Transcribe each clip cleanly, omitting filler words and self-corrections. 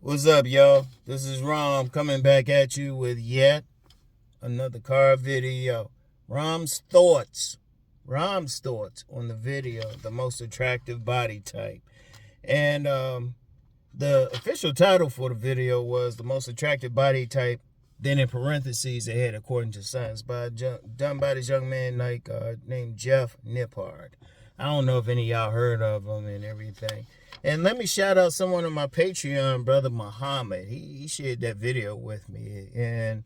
What's up, y'all? This is Rom coming back at you with yet another car video. Rom's thoughts. Rom's thoughts on the video, the most attractive body type. And the official title for the video was the most attractive body type. Then in parentheses, they had according to science, done by this young man named Jeff Nippard. I don't know if any of y'all heard of him and everything. And let me shout out someone on my Patreon, brother Muhammad. He shared that video with me. And,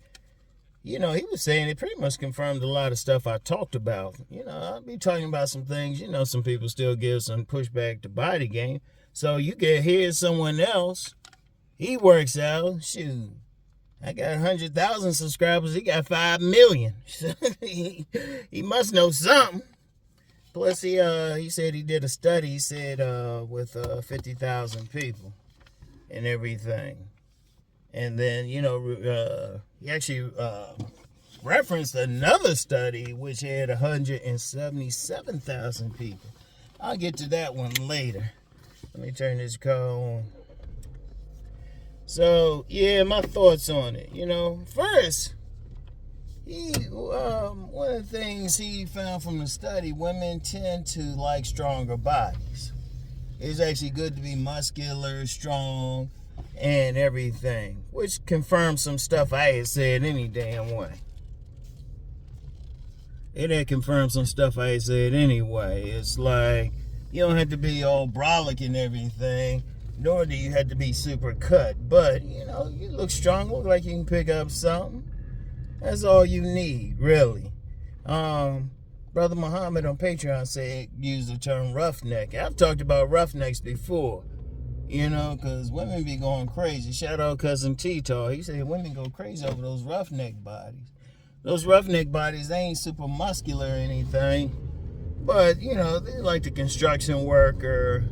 he was saying it pretty much confirmed a lot of stuff I talked about. I'll be talking about some things. Some people still give some pushback to body game. So you can hear someone else. He works out. Shoot. I got 100,000 subscribers. He got 5 million. he must know something. Plus, he said he did a study, he said, with 50,000 people and everything. And then, he actually referenced another study which had 177,000 people. I'll get to that one later. Let me turn this car on. So, yeah, my thoughts on it. First, one of the things he found from the study, women tend to like stronger bodies. It's actually good to be muscular, strong, and everything, which confirms some stuff I had said any damn way. It had confirmed some stuff I had said anyway. It's like, you don't have to be all brolic and everything, nor do you have to be super cut. But, you look strong, look like you can pick up something. That's all you need, really. Brother Muhammad on Patreon said, use the term roughneck. I've talked about roughnecks before, because women be going crazy. Shout out Cousin T-Tar. He said women go crazy over those roughneck bodies. Those roughneck bodies, they ain't super muscular or anything, but, they like the construction worker,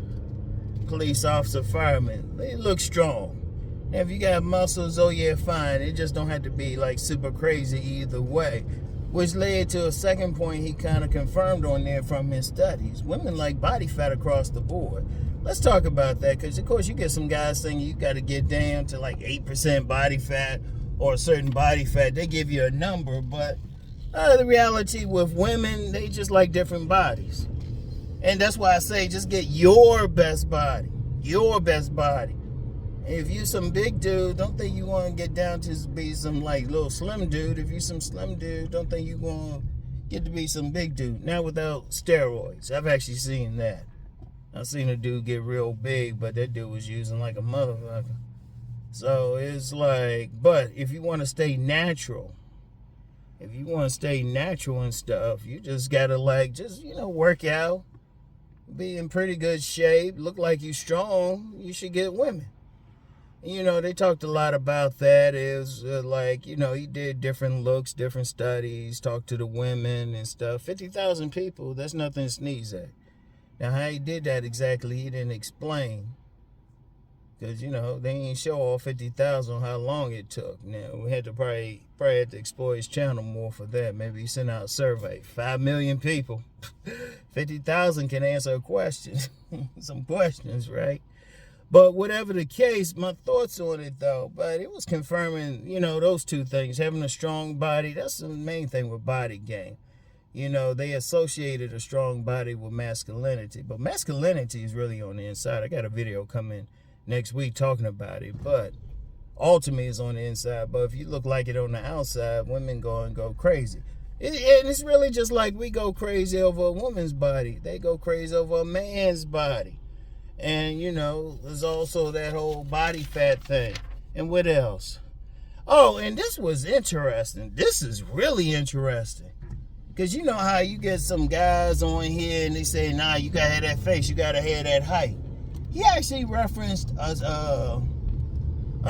police officer, fireman. They look strong. If you got muscles, oh yeah, fine. It just don't have to be like super crazy either way. Which led to a second point he kind of confirmed on there from his studies. Women like body fat across the board. Let's talk about that, because of course you get some guys saying you got to get down to like 8% body fat or a certain body fat. They give you a number, but the reality with women, they just like different bodies. And that's why I say just get your best body. Your best body. If you some big dude, don't think you want to get down to be some like little slim dude. If you some slim dude, don't think you want to get to be some big dude. Now without steroids. I've actually seen that. I've seen a dude get real big, but that dude was using like a motherfucker. So it's like, but if you want to stay natural, and stuff, you just got to work out, be in pretty good shape, look like you strong, you should get women. They talked a lot about that. It was he did different looks, different studies, talked to the women and stuff. 50,000 people, that's nothing to sneeze at. Now, how he did that exactly, he didn't explain. Because, they ain't show all 50,000 how long it took. Now, we had to probably had to explore his channel more for that. Maybe he sent out a survey. 5 million people. 50,000 can answer a question. Some questions, right? But whatever the case, my thoughts on it, though, but it was confirming, those two things. Having a strong body, that's the main thing with body game. They associated a strong body with masculinity. But masculinity is really on the inside. I got a video coming next week talking about it. But ultimately, it's on the inside. But if you look like it on the outside, women go crazy. And it's really just like we go crazy over a woman's body. They go crazy over a man's body. And, there's also that whole body fat thing. And what else? Oh, and this was interesting. This is really interesting. Because you know how you get some guys on here and they say, nah, you got to have that face. You got to have that height. He actually referenced a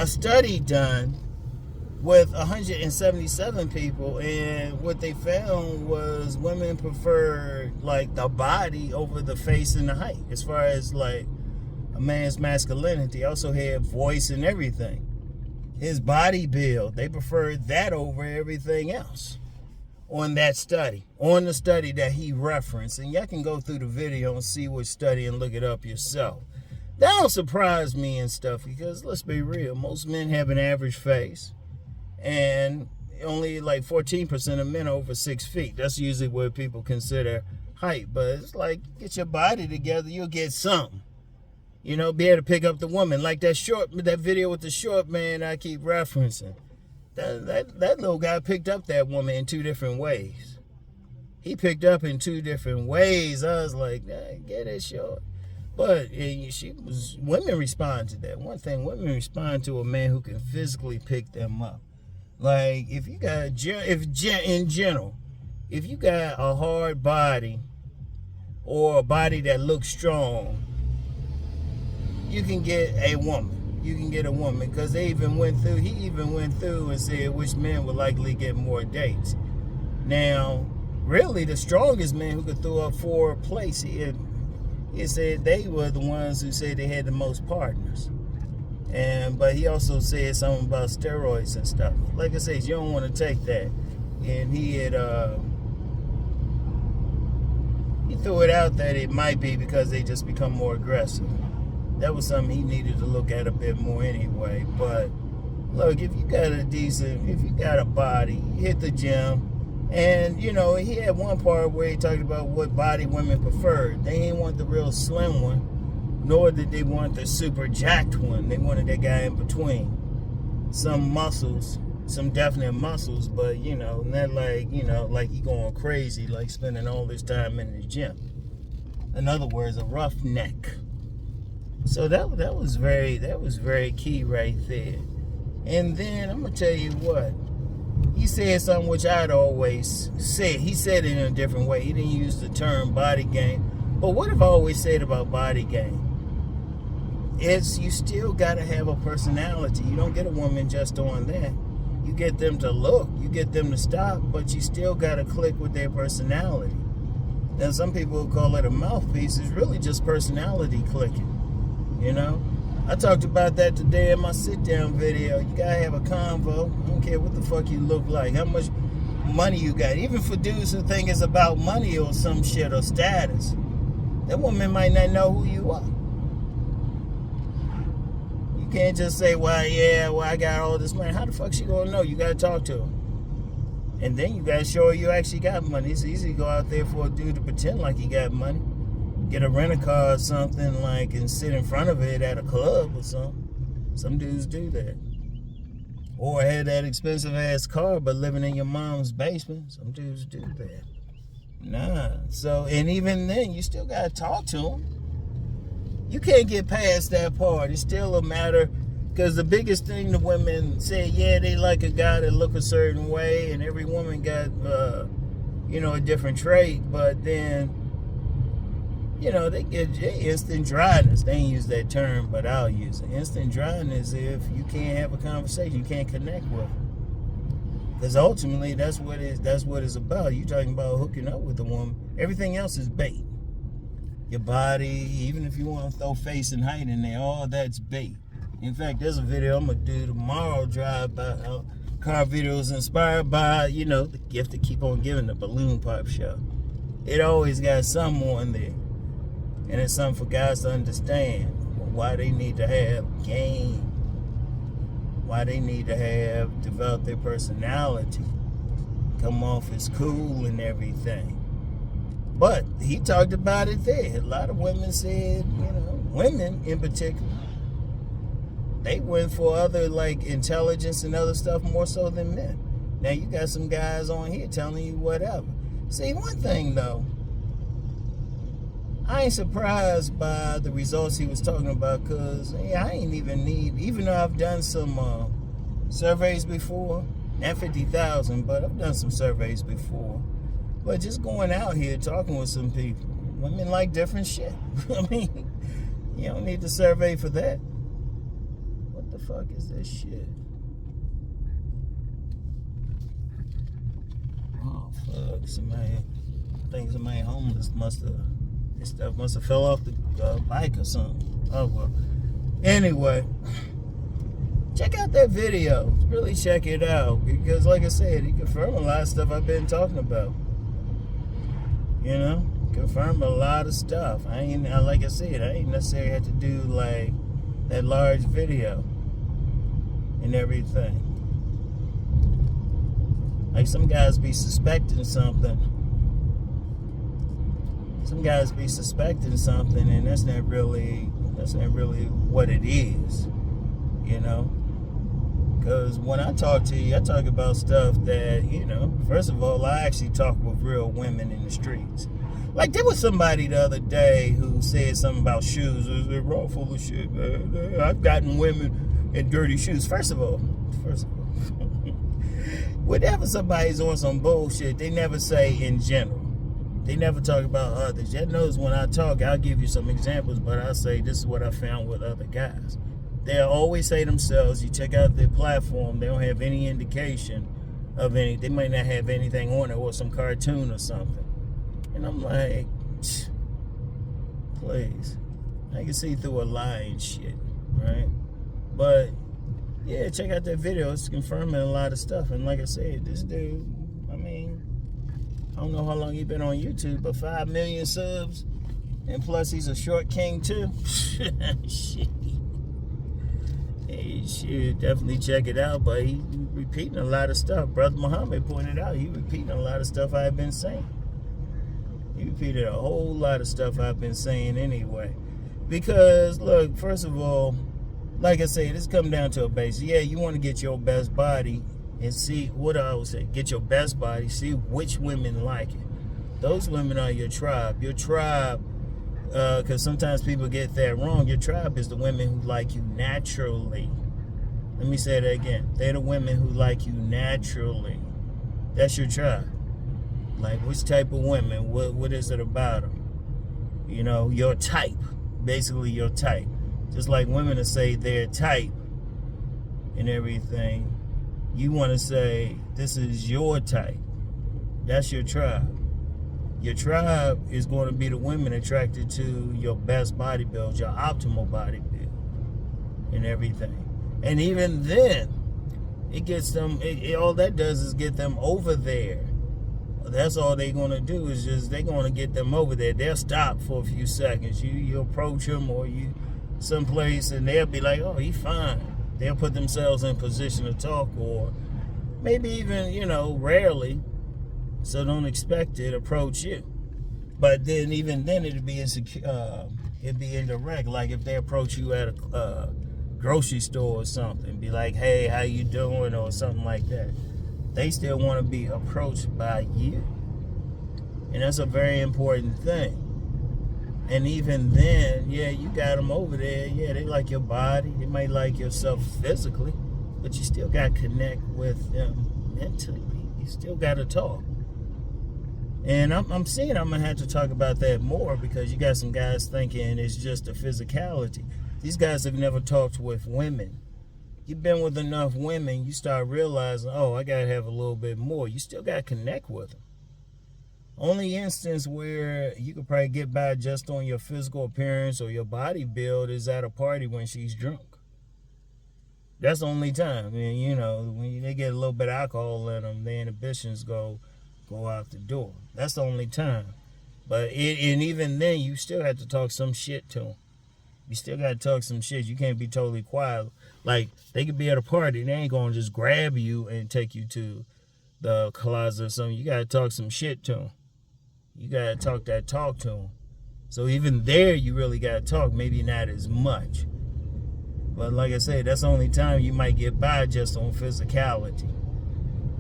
study done with 177 people. And what they found was women preferred, like, the body over the face and the height. As far as, like, a man's masculinity. Also had voice and everything. His body build, they preferred that over everything else on that study, on the study that he referenced. And y'all can go through the video and see which study and look it up yourself. That don't surprise me and stuff because let's be real, most men have an average face, and only like 14% of men are over 6 feet. That's usually what people consider height. But it's like, get your body together, you'll get something. You know, be able to pick up the woman. Like that video with the short man I keep referencing. That little guy picked up that woman in 2 different ways. He picked up in 2 different ways. I was like, get it short. But women respond to that. One thing, women respond to a man who can physically pick them up. Like, if you got, in general, if you got a hard body or a body that looks strong, you can get a woman. You can get a woman because he even went through and said which men would likely get more dates. Now, really, the strongest man who could throw up 4 places, he said they were the ones who said they had the most partners. But he also said something about steroids and stuff. Like I said, you don't want to take that. And he threw it out that it might be because they just become more aggressive. That was something he needed to look at a bit more anyway. But look, if you got a body, hit the gym. And, you know, he had one part where he talked about what body women preferred. They didn't want the real slim one, nor did they want the super jacked one. They wanted that guy in between. Some muscles, some definite muscles, but, you know, not like, you know, like he going crazy, like spending all this time in the gym. In other words, a rough neck. So that was very key right there. And then I'm gonna tell you what. He said something which I'd always said. He said it in a different way. He didn't use the term body game. But what I've always said about body game is you still got to have a personality. You don't get a woman just on that. You get them to look. You get them to stop. But you still got to click with their personality. Now, some people call it a mouthpiece. It's really just personality clicking. You know? I talked about that today in my sit-down video. You gotta have a convo. I don't care what the fuck you look like, how much money you got. Even for dudes who think it's about money or some shit or status, that woman might not know who you are. You can't just say, well, I got all this money. How the fuck she gonna know? You gotta talk to her. And then you gotta show her you actually got money. It's easy to go out there for a dude to pretend like he got money. Get a rent-a-car or something like and sit in front of it at a club or something. Some dudes do that. Or had that expensive-ass car but living in your mom's basement. Some dudes do that. Nah. So, and even then, you still got to talk to them. You can't get past that part. It's still a matter, because the biggest thing the women say, yeah, they like a guy that look a certain way, and every woman got, a different trait, but then, they get instant dryness. They ain't use that term, but I'll use it. Instant dryness if you can't have a conversation, you can't connect with them. Because ultimately, that's what it's about. You talking about hooking up with a woman. Everything else is bait. Your body, even if you want to throw face and height in there, all that's bait. In fact, there's a video I'm going to do tomorrow, drive-by car videos inspired by, the gift to keep on giving, the balloon pop show. It always got something on there. And it's something for guys to understand why they need to have game, why they need to have developed their personality, come off as cool and everything. But he talked about it there. A lot of women said, women in particular, they went for other like intelligence and other stuff more so than men. Now you got some guys on here telling you whatever. See, one thing though, I ain't surprised by the results he was talking about, because I ain't even though I've done some surveys before, not 50,000, but I've done some surveys before. But just going out here talking with some people, women like different shit. I mean, you don't need to survey for that. What the fuck is this shit? Oh, fuck. Somebody homeless this stuff must have fell off the bike or something. Oh, well. Anyway, check out that video. Really check it out. Because, like I said, he confirmed a lot of stuff I've been talking about. confirm a lot of stuff. Like I said, I ain't necessarily had to do like that large video and everything. Like some guys be suspecting something. And that's not really what it is, you know. Because when I talk to you, I talk about stuff that, you know, first of all, I actually talk with real women in the streets. Like, there was somebody the other day who said something about shoes. They're all full of shit, man. I've gotten women in dirty shoes. First of all, whenever somebody's on some bullshit, they never say in general. They never talk about others. That knows when I talk, I'll give you some examples, but I'll say this is what I found with other guys. They'll always say themselves, you check out their platform, they don't have any indication of any, they might not have anything on it or some cartoon or something. And I'm like, please. I can see through a lie and shit, right? But, yeah, check out that video. It's confirming a lot of stuff. And like I said, this dude, I mean, I don't know how long he's been on YouTube, but 5 million subs. And plus, he's a short king, too. Shit. You should definitely check it out, but he's repeating a lot of stuff. Brother Muhammad pointed out he repeating a lot of stuff I've been saying. He repeated a whole lot of stuff I've been saying anyway. Because, look, first of all, like I say, this comes down to a base. Yeah, you want to get your best body and see, what I always say, get your best body, see which women like it. Those women are your tribe. Your tribe, because sometimes people get that wrong. Your tribe is the women who like you naturally. Let me say that again. They're the women who like you naturally. That's your tribe. Like, which type of women? What is it about them? You know, your type. Basically, your type. Just like women to say their type and everything. You want to say, this is your type. That's your tribe. Your tribe is going to be the women attracted to your best body build, your optimal body build, and everything. And even then, it gets them, all that does is get them over there. That's all they're going to do is just, they're going to get them over there. They'll stop for a few seconds. You approach them or you someplace and they'll be like, oh, he's fine. They'll put themselves in position to talk, or maybe even, you know, rarely, so don't expect it, approach you. But then even then it'd be insecure, it'd be indirect. Like if they approach you at a grocery store or something, be like, hey, how you doing, or something like that. They still want to be approached by you. And that's a very important thing. And even then, yeah, you got them over there. Yeah, they like your body. They might like yourself physically, but you still got to connect with them mentally. You still got to talk. And I'm seeing I'm going to have to talk about that more, because you got some guys thinking it's just the physicality. These guys have never talked with women. You've been with enough women, you start realizing, oh, I got to have a little bit more. You still got to connect with them. Only instance where you could probably get by just on your physical appearance or your body build is at a party when she's drunk. That's the only time. I mean, you know, when they get a little bit of alcohol in them, their inhibitions go out the door. That's the only time. But and even then, you still have to talk some shit to them. You still got to talk some shit. You can't be totally quiet. Like, they could be at a party and they ain't going to just grab you and take you to the closet or something. You got to talk some shit to them. You got to talk that talk to them. So even there, you really got to talk. Maybe not as much. But like I said, that's the only time you might get by just on physicality.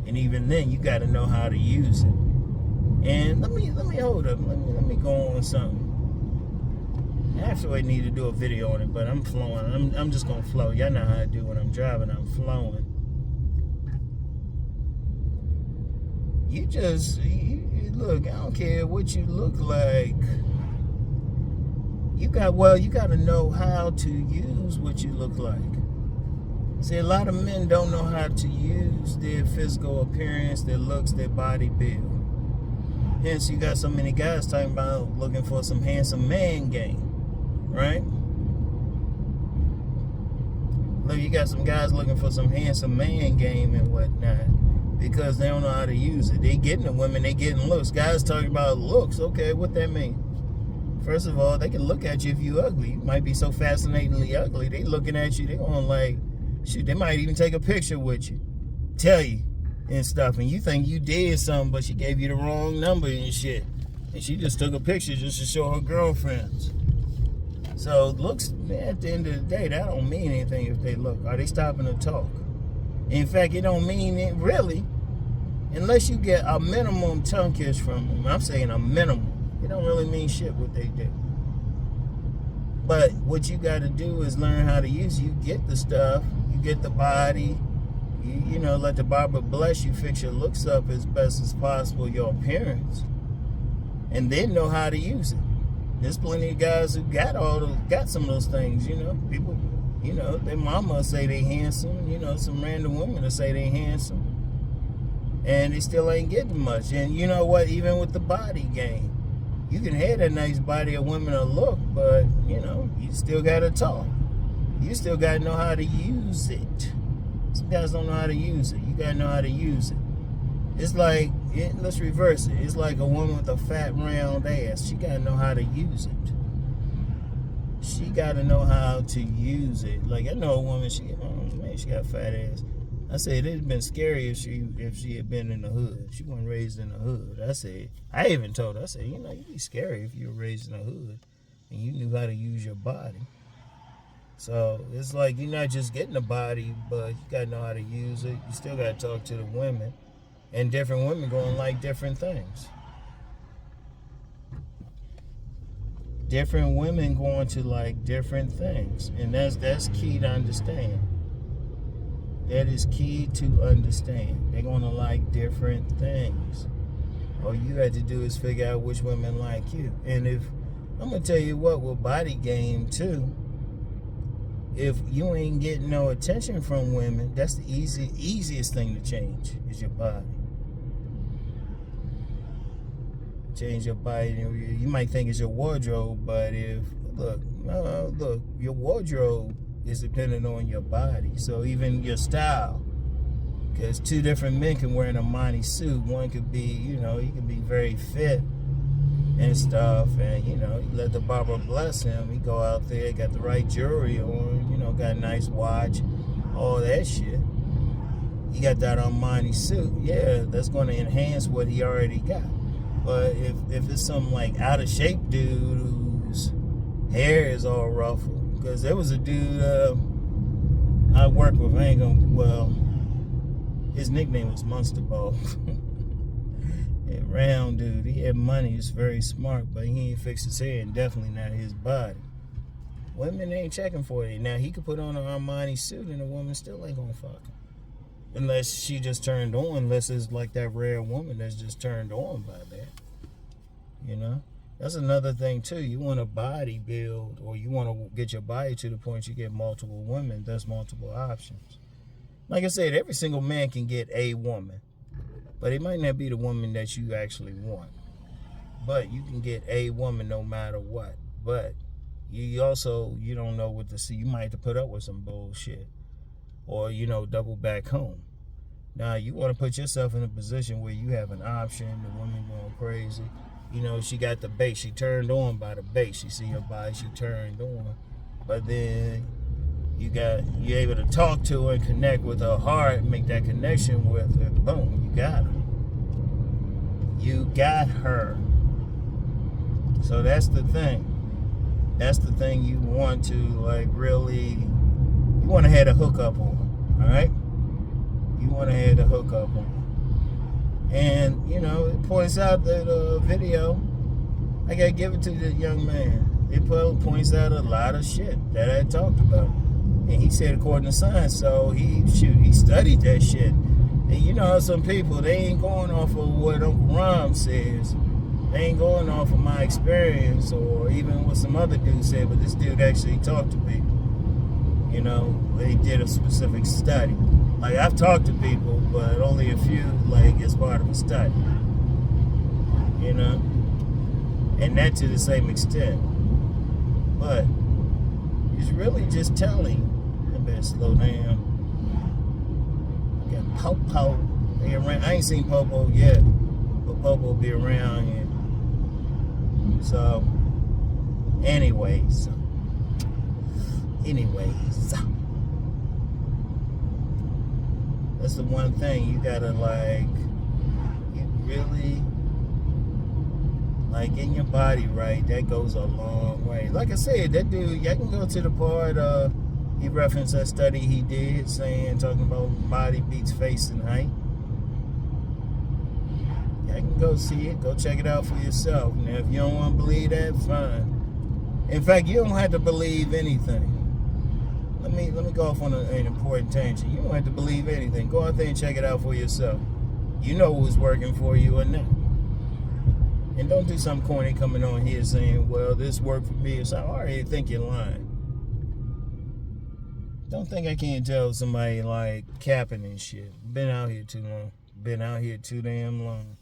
And even then, you got to know how to use it. And let me hold up. Let me go on something. Actually, I need to do a video on it, but I'm flowing. I'm just gonna flow. Y'all know how I do when I'm driving. I'm flowing. You look. I don't care what you look like. You got to know how to use what you look like. See, a lot of men don't know how to use their physical appearance, their looks, their body build. Hence, you got so many guys talking about looking for some handsome man game. Right? Look, you got some guys looking for some handsome man game and whatnot. because they don't know how to use it. They getting the women, they getting looks. Guys talking about looks. Okay, what that mean? First of all, they can look at you if you ugly. You might be so fascinatingly ugly. They looking at you. They going like, shoot, they might even take a picture with you, tell you and stuff. And you think you did something, but she gave you the wrong number and shit. And she just took a picture just to show her girlfriends. So looks, man, at the end of the day, that don't mean anything if they look. Are they stopping to talk? In fact, it don't mean it really, unless you get a minimum tongue kiss from them. I'm saying a minimum. It don't really mean shit what they do. But what you got to do is learn how to use it. You get the stuff, you get the body, you know, let the barber bless you, fix your looks up as best as possible, your appearance, and then know how to use it. There's plenty of guys who got some of those things, you know. People, you know, their mama say they handsome, you know, some random women will say they handsome, and they still ain't getting much. And you know what, even with the body game, you can have that nice body of women to look, but, you know, you still got to talk. You still got to know how to use it. Some guys don't know how to use it. You got to know how to use it. It's like, let's reverse it. It's like a woman with a fat, round ass. She got to know how to use it. She got to know how to use it. Like, I know a woman, she got a fat ass. I said it'd been scary if she had been in the hood. She wasn't raised in the hood. I even told her, I said, you know, you'd be scary if you were raised in the hood and you knew how to use your body. So it's like you're not just getting a body, but you gotta know how to use it. You still gotta talk to the women, and different women gonna like different things. Different women going to like different things, and that's key to understand. That is key to understand. They're going to like different things. All you have to do is figure out which women like you. And if, I'm going to tell you what, with body game too, if you ain't getting no attention from women, that's the easiest thing to change is your body. Change your body. You might think it's your wardrobe, but look, your wardrobe is dependent on your body. So even your style, because two different men can wear an Armani suit. One could be, you know, he can be very fit and stuff, and you know, you let the barber bless him. He go out there, got the right jewelry on, you know, got a nice watch, all that shit. He got that Armani suit, yeah, that's going to enhance what he already got. But if it's some like out of shape dude whose hair is all ruffled, because there was a dude I worked with, his nickname was Monster Ball. A round dude. He had money, he was very smart, but he ain't fixed his hair, and definitely not his body. Women ain't checking for it. Now, he could put on an Armani suit and a woman still ain't gonna fuck him. Unless she just turned on, unless it's like that rare woman that's just turned on by that. You know? That's another thing too. You want to body build, or you want to get your body to the point you get multiple women. There's multiple options. Like I said, every single man can get a woman, but it might not be the woman that you actually want. But you can get a woman no matter what. But you don't know what to see. You might have to put up with some bullshit, or you know, double back home. Now you want to put yourself in a position where you have an option. The woman going crazy. You know, she got the bait. She turned on by the bait. She see your body. She turned on. But then you're able to talk to her and connect with her heart, make that connection with her. Boom, you got her. You got her. So that's the thing. That's the thing you want to like really. You want to have a hookup on. All right. You want to have a hookup on. And, you know, it points out that video, I got to give it to the young man. It points out a lot of shit that I talked about. And he said according to science, so he studied that shit. And you know, some people, they ain't going off of what Uncle Rom says. They ain't going off of my experience or even what some other dude said, but this dude actually talked to people. You know, they did a specific study. Like, I've talked to people, but only a few, like, as part of a study. You know? And that to the same extent. But it's really just telling. I better slow down. I got pow-pow They around. I ain't seen Popo yet, but Popo be around here. So, anyways, that's the one thing you gotta like. You really like getting your body right. That goes a long way. Like I said, that dude. Y'all can go to the part. He referenced that study he did, talking about body beats face and height. I can go see it. Go check it out for yourself. Now, if you don't want to believe that, fine. In fact, you don't have to believe anything. Let me go off on an important tangent. You don't have to believe anything. Go out there and check it out for yourself. You know who's working for you or not. And don't do some corny coming on here saying, well, this worked for me. So I already think you're lying. Don't think I can't tell somebody like capping and shit. Been out here too long. Been out here too damn long.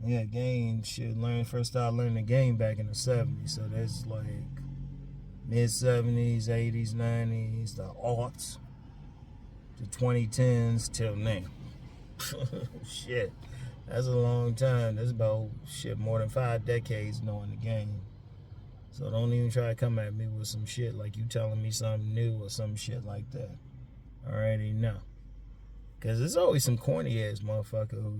Yeah, game shit. First started learning the game back in the 70s. So that's like mid-70s, 80s, 90s, the aughts, the 2010s till now. Shit. That's a long time. That's about more than 5 decades knowing the game. So don't even try to come at me with some shit like you telling me something new or some shit like that. I already know. Because there's always some corny ass motherfucker who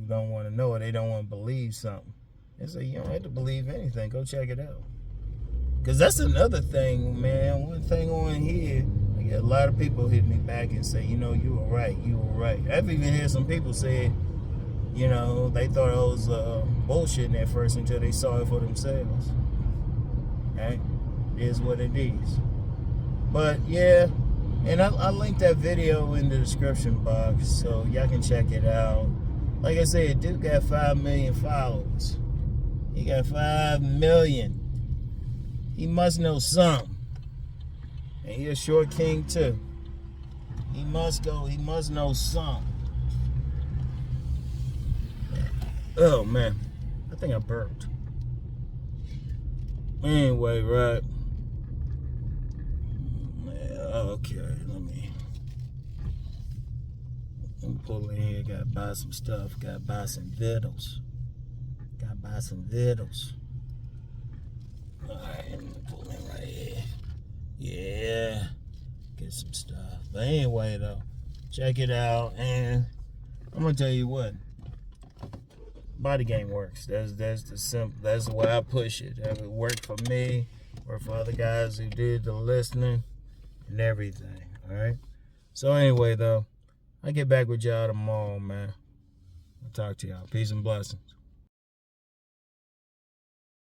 don't want to know or they don't want to believe something. It's like, you don't have to believe anything. Go check it out. Because that's another thing, man. One thing on here, I get a lot of people hit me back and say, you know, you were right. You were right. I've even heard some people say, you know, they thought I was bullshitting at first until they saw it for themselves. Right? It is what it is. But yeah, and I linked that video in the description box so y'all can check it out. Like I said, dude got 5 million followers. He got 5 million. He must know something. And he a short king too. He must know something. Oh man, I think I burped. Anyway, right. Okay, let me pull in here. Gotta buy some stuff. Gotta buy some vittles. Alright, let me pull in right here. Yeah, get some stuff. But anyway, though, check it out. And I'm gonna tell you what. Body game works. That's the way I push it. It worked for me, worked for other guys who did the listening and everything. Alright? So anyway though, I get back with y'all tomorrow, man. I'll talk to y'all. Peace and blessings.